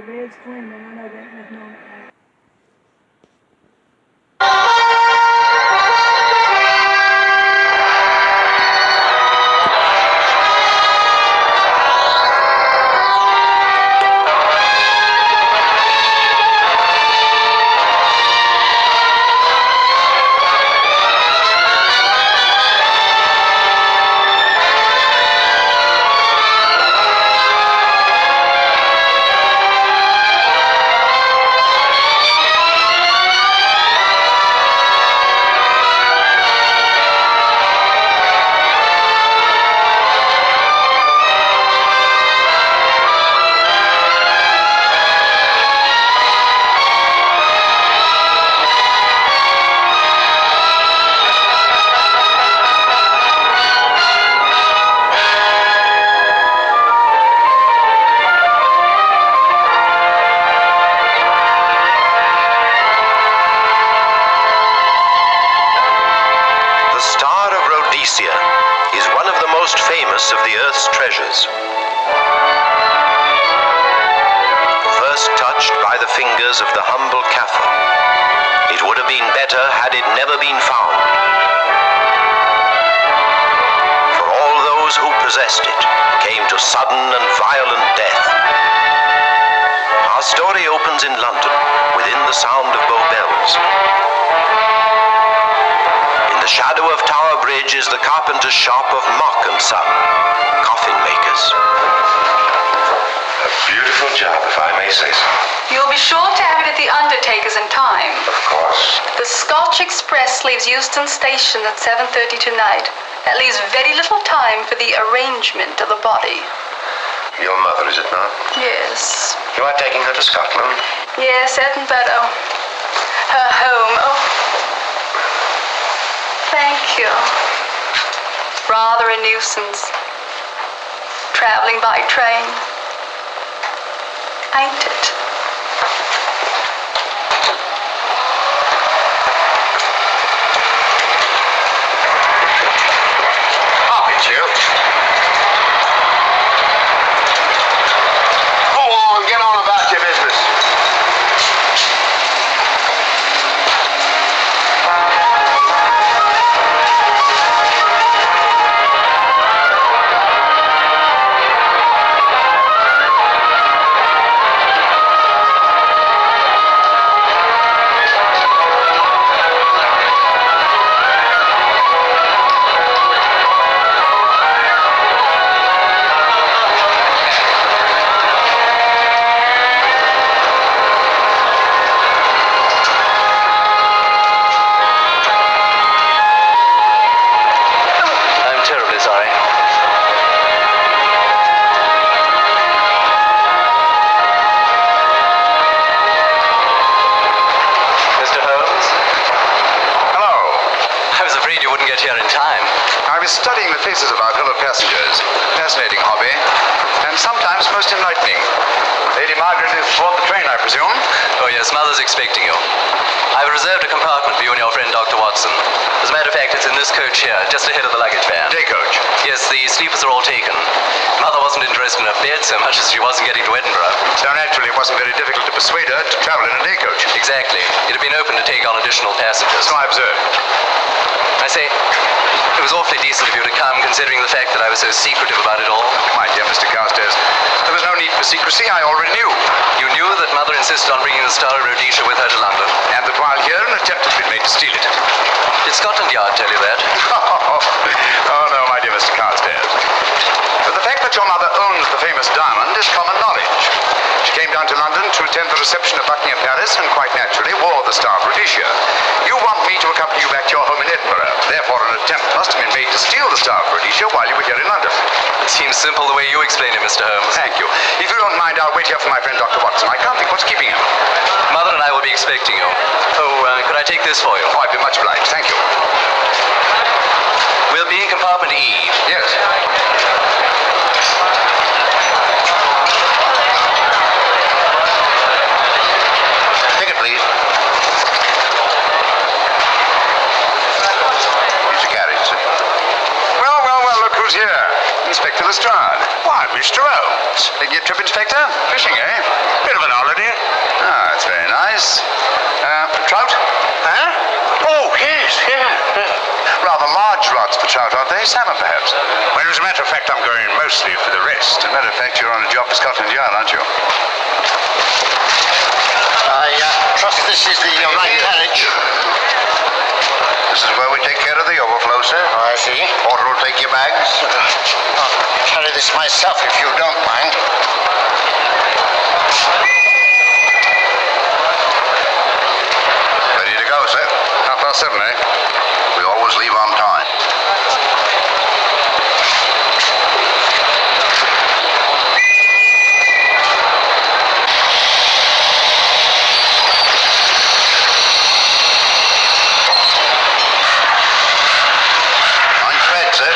the bed's clean, and I know that nothing on it. Is one of the most famous of the Earth's treasures. First touched by the fingers of the humble Caffre, it would have been better had it never been found. For all those who possessed it came to sudden and violent death. Our story opens in London, within the sound of Bow Bells. In the shadow of Tower Bridge is the carpenter's shop of Mock and Son, coffin makers. A beautiful job, if I may say so. You'll be sure to have it at the undertaker's in time. Of course. The Scotch Express leaves Euston Station at 7:30 tonight. That leaves very little time for the arrangement of the body. Your mother, is it not? Yes. You are taking her to Scotland? Yes, Edinburgh. Her home. Oh. Thank you. Rather a nuisance. Traveling by train. Ain't it? I'll meet you. Go on, get on about your business. Studying the faces of our fellow passengers. Fascinating hobby, and sometimes most enlightening. Lady Margaret is aboard the train, I presume? Oh yes, Mother's expecting you. I've reserved a compartment for you and your friend Dr. Watson. As a matter of fact, it's in this coach here, just ahead of the luggage van. Day coach? Yes, the sleepers are all taken. Mother wasn't interested in a bed so much as she wasn't getting to Edinburgh. So naturally it wasn't very difficult to persuade her to travel in a day coach. Exactly. It had been open to take on additional passengers. So I observed. I say, it was awfully decent of you to come, considering the fact that I was so secretive about it all. My dear Mr. Carstairs, there was no need for secrecy. I already knew. You knew that Mother insisted on bringing the Star of Rhodesia with her to London. And that while here, an attempt had been made to steal it. Did Scotland Yard tell you that? Oh, no, my dear Mr. Carstairs. But the fact that your mother owns the famous diamond is common knowledge. She came down to London to attend the reception of Buckingham Palace and quite naturally wore the Star of Rhodesia. You want me to accompany you back to your home in Edinburgh. Therefore, an attempt must have been made to steal the Star of Rhodesia while you were here in London. It seems simple the way you explain it, Mr. Holmes. Thank you. If you don't mind, I'll wait here for my friend Dr. Watson. I can't think what's keeping him. Mother and I will be expecting you. Oh, could I take this for you? Oh, I'd be much obliged. Thank you. We'll be in compartment E. Yes. Ticket, please. Here's a carriage, sir. Well, look who's here. Inspector Lestrade. Why, Mr. Holmes? Taking your trip, Inspector? Fishing, eh? Bit of an holiday. Ah, that's very nice. Trout? Huh? Oh, yes, yeah. Rather large rods for trout, aren't they? Salmon, perhaps? Well, as a matter of fact, I'm going mostly for the rest. As a matter of fact, you're on a job for Scotland Yard, aren't you? I trust this is the right carriage. This is where we take care of the overflow, sir. Oh, I see. Porter will take your bags. I'll carry this myself if you don't mind. Ready to go, sir. 7:30, eh? We always leave on time. On thread, sir.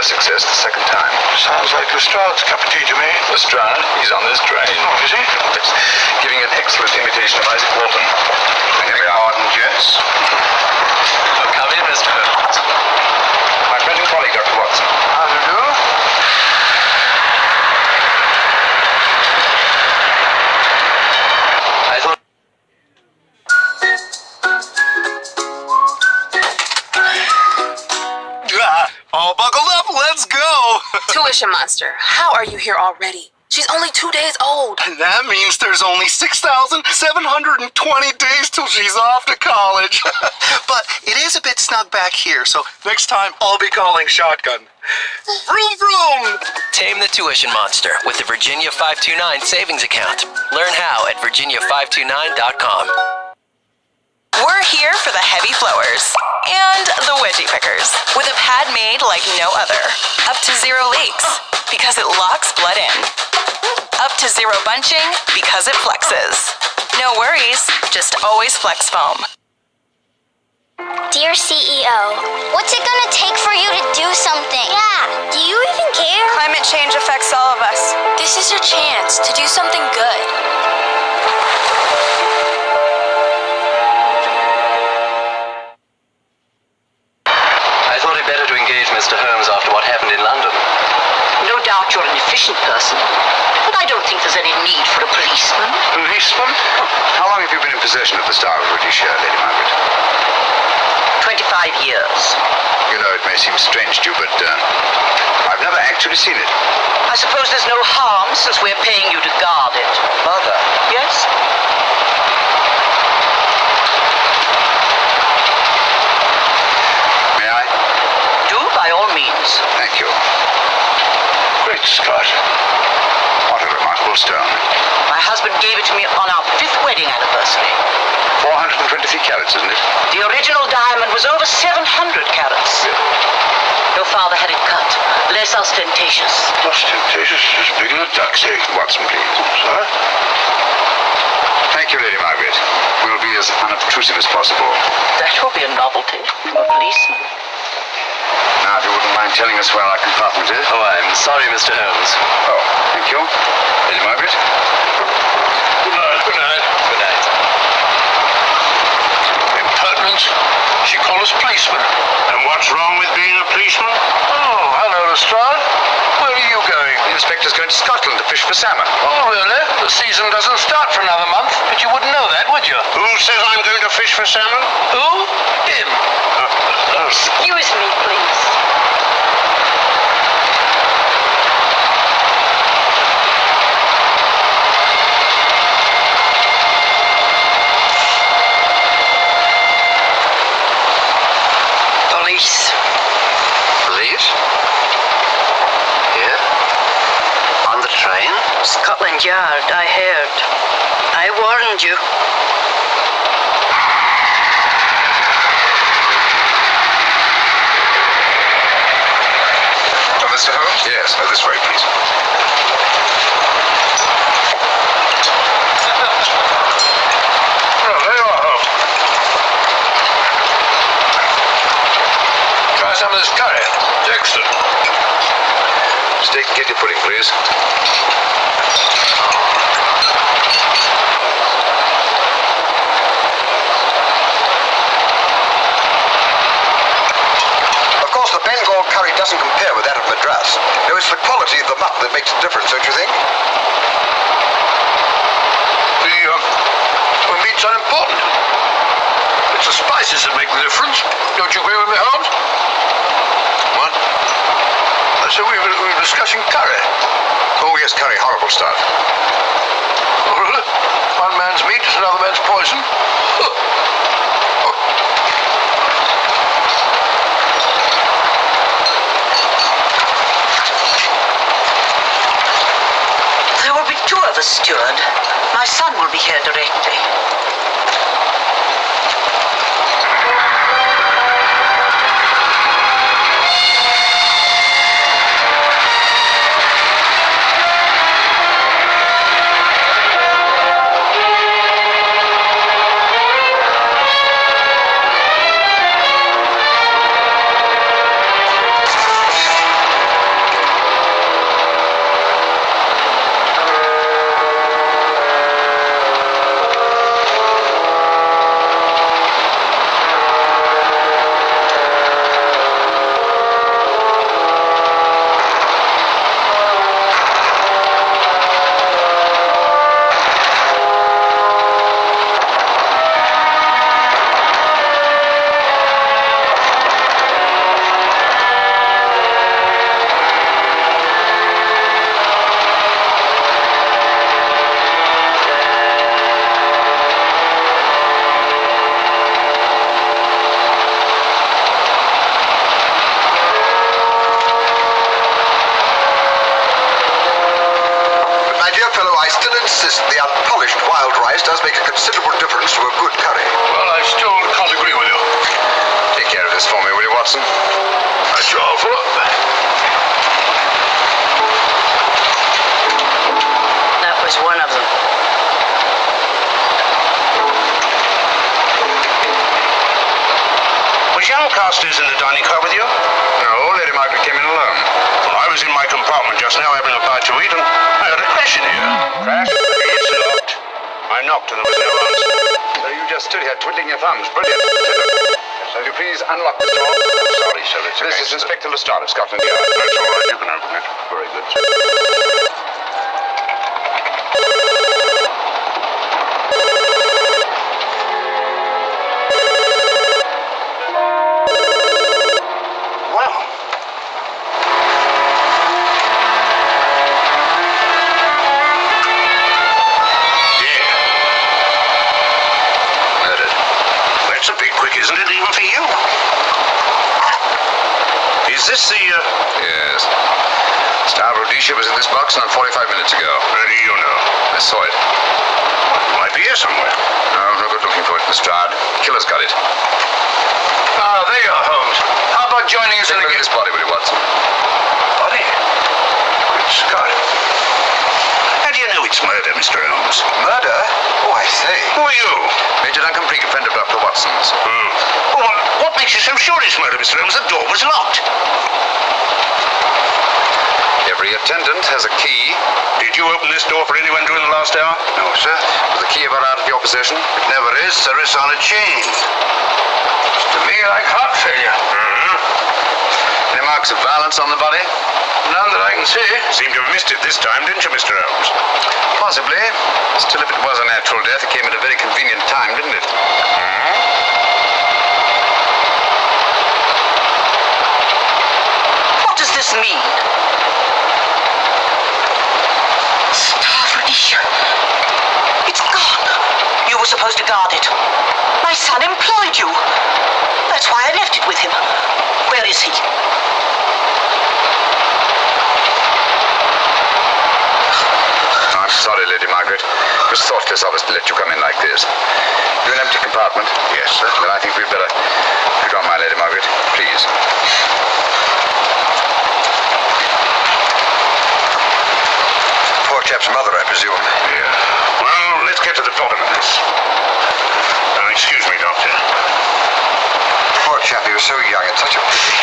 Success the second time. Sounds like Lestrade's cup of tea to me. Lestrade? He's on this train. Oh, is he? Yes. Giving an excellent imitation of Isaac Walton. Heavy hardened jets. Come in, Mr. Holmes. My friend and colleague, Dr. Watson. How do you do? I thought... All buckled up, let's go! Tuition Monster, how are you here already? She's only 2 days old. And that means there's only 6,720 days till she's off to college. But it is a bit snug back here, so next time I'll be calling shotgun. Vroom vroom! Tame the tuition monster with the Virginia 529 savings account. Learn how at virginia529.com. We're here for the heavy flowers and the wedgie pickers with a pad made like no other. Up to 0 leaks because it locks blood in. Up to 0 bunching because it flexes. No worries, just always Flex Foam. Dear CEO, what's it gonna take for you to do something? Yeah, do you even care? Climate change affects all of us. This is your chance to do something good. I thought it better to engage Mr. Holmes after what happened in London. No doubt you're an efficient person, but I don't think there's any need for a policeman. Policeman? How long have you been in possession of the Star of British, Lady Margaret? 25 years. You know, it may seem strange to you, but I've never actually seen it. I suppose there's no harm since we're paying you to guard it. Mother. Yes? May I? Do by all means. Thank you. Great Scott. What a remarkable beautiful stone. My husband gave it to me on our 5th wedding anniversary. 423 carats, isn't it? The original diamond was over 700 carats. Your father had it cut, less ostentatious. Ostentatious, as big as a duck's egg. Watson, please. Sir? Thank you, Lady Margaret. We'll be as unobtrusive as possible. That will be a novelty from a policeman. Now, if you wouldn't mind telling us where our compartment is. Oh, I'm sorry, Mr. Holmes. Oh, thank you. Lady Margaret? Good night. Good night. Good night. Impertinence. She called us policemen. And what's wrong with being a policeman? Oh, hello, Lestrade. Where are you going? The inspector's going to Scotland to fish for salmon. Oh, really? The season doesn't start for another month, but you wouldn't know that, would you? Who says I'm going to fish for salmon? Who? Him. Excuse me, please. Police. Police? Here? On the train? Scotland Yard, I heard. I warned you. Mr. Holmes? Yes, this way, please. Oh, there you are, Holmes. Try some of this curry. It's excellent. Steak and kidney pudding, please. Of course, the Bengal curry doesn't compare with that of Madras. No, it's the quality of the mutton that makes a difference, don't you think? The meat's unimportant. It's the spices that make the difference. Don't you agree with me, Holmes? What? So we were discussing curry. Oh, yes, curry. Horrible stuff. Oh, really? One man's meat is another man's poison. There will be 2 of us, steward. My son will be here directly. The unpolished wild rice does make a considerable difference to a good curry. Well, I still can't agree with you. Take care of this for me, will you, Watson? Sure, Philip. That was one of them. Was young Carstairs in the dining car with you? No, Lady Margaret came in alone. Well, I was in my compartment just now having a bite to eat, and I heard a crash in here. Crash? It's locked. I knocked and there was no answer. So you just stood here twiddling your thumbs. Brilliant. Will you please unlock the door? I'm sorry, sir. This is Inspector Lestrade of Scotland Yard. That's all right. You can open it. Very good, sir. Is this the, Yes. Star Rhodesia was in this box not 45 minutes ago. How do you know? I saw it. It might be here somewhere. No good looking for it, Lestrade. Killer's got it. Ah, there you are, Holmes. How about joining us Take in a the look at this body, will you, Watson? Body? Good Scott. How do you know it's murder, Mr. Holmes? Murder? Oh, I say. Who are you? Major Duncan Preek, a friend of Dr. Watson's. Well, what makes you so sure it's murder, Mr. Holmes? The door was locked. Every attendant has a key. Did you open this door for anyone during the last hour? No, sir. Was the key ever out of your possession? It never is, sir. It's on a chain. Looks to me like heart failure. Any marks of violence on the body? None that I can see. Seem to have missed it this time, didn't you, Mr. Holmes? Possibly. Still, if it was a natural death, it came at a very convenient time, didn't it? What does this mean? Star Rhodesia. It's gone. You were supposed to guard it. My son employed you. That's why I left it with him. Where is he? I'm sorry, Lady Margaret. It was thoughtless of us to let you come in like this. You an empty compartment? Yes, sir. Then I think we'd better... If you don't mind, Lady Margaret, please. Poor chap's mother, I presume. Yeah. Well, let's get to the bottom of this. Excuse me, Doctor. Poor chap, he was so young and such a pity.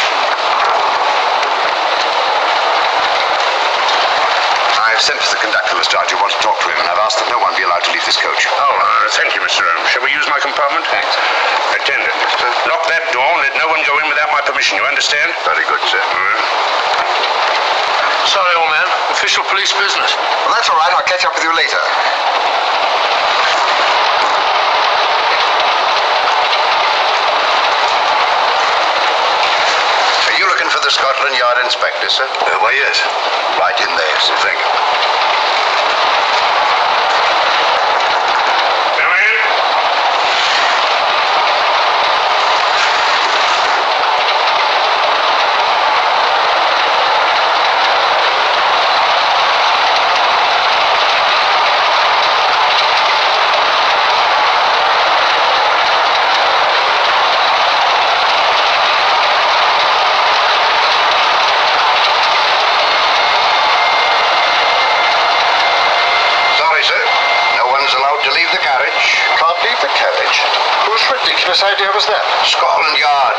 I've sent for the conductor, Lestrade. You want to talk to him, and I've asked that no one be allowed to leave this coach. Oh, thank you, Mr. Holmes. Shall we use my compartment? Thanks. Attendant, lock that door and let no one go in without my permission. You understand? Very good, sir. Sorry, old man. Official police business. Well, that's all right. I'll catch up with you later. Are you looking for the Scotland Yard inspector, sir? Why, yes. Right in there, sir. Thank you. Come in. Whose idea was that? Scotland Yard.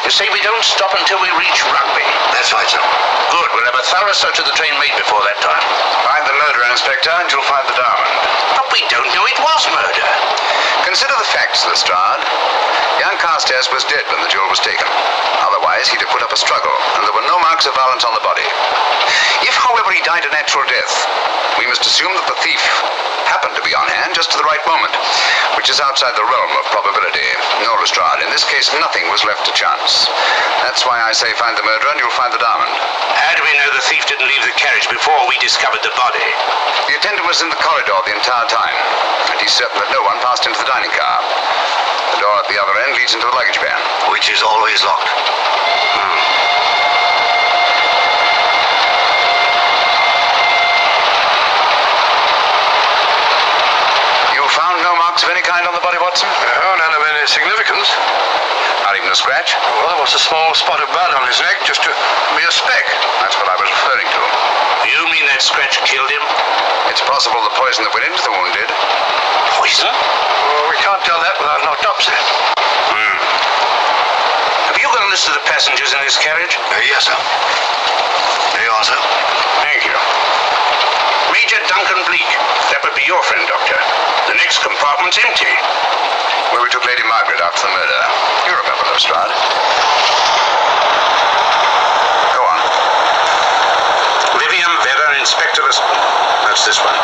You see, we don't stop until we reach Rugby. That's right, sir. Good. We'll have a thorough search of the train made before that time. Find the murderer, Inspector, and you'll find the diamond. But we don't know it was murder. Consider the facts, Lestrade. Young Carstairs was dead when the jewel was taken. Otherwise, he'd have put up a struggle, and there were no marks of violence on the body. If, however, he died a natural death, we must assume that the thief happened to be on hand just at the right moment, which is outside the realm of probability. No, Lestrade, in this case, nothing was left to chance. That's why I say find the murderer and you'll find the diamond. How do we know the thief didn't leave the carriage before we discovered the body? The attendant was in the corridor the entire time, and he's certain that no one passed into the dining car. The door at the other end leads into the luggage van. Which is always locked. You found no marks of any kind on the body, Watson? No, none of any significance. Not even a scratch? Well, there was a small spot of blood on his neck, just a mere speck. That's what I was referring to. You mean that scratch killed him? It's possible the poison that went into the wound did. Poison? Well, we can't tell that without an autopsy. Have you got a list of the passengers in this carriage? Yes, sir. There you are, sir. Thank you. Major Duncan Bleak. That would be your friend, Doctor. The next compartment's empty. Where we took Lady Margaret after the murder. You remember, Lestrade. Go on. Vivian Vera, Inspector. That's this one.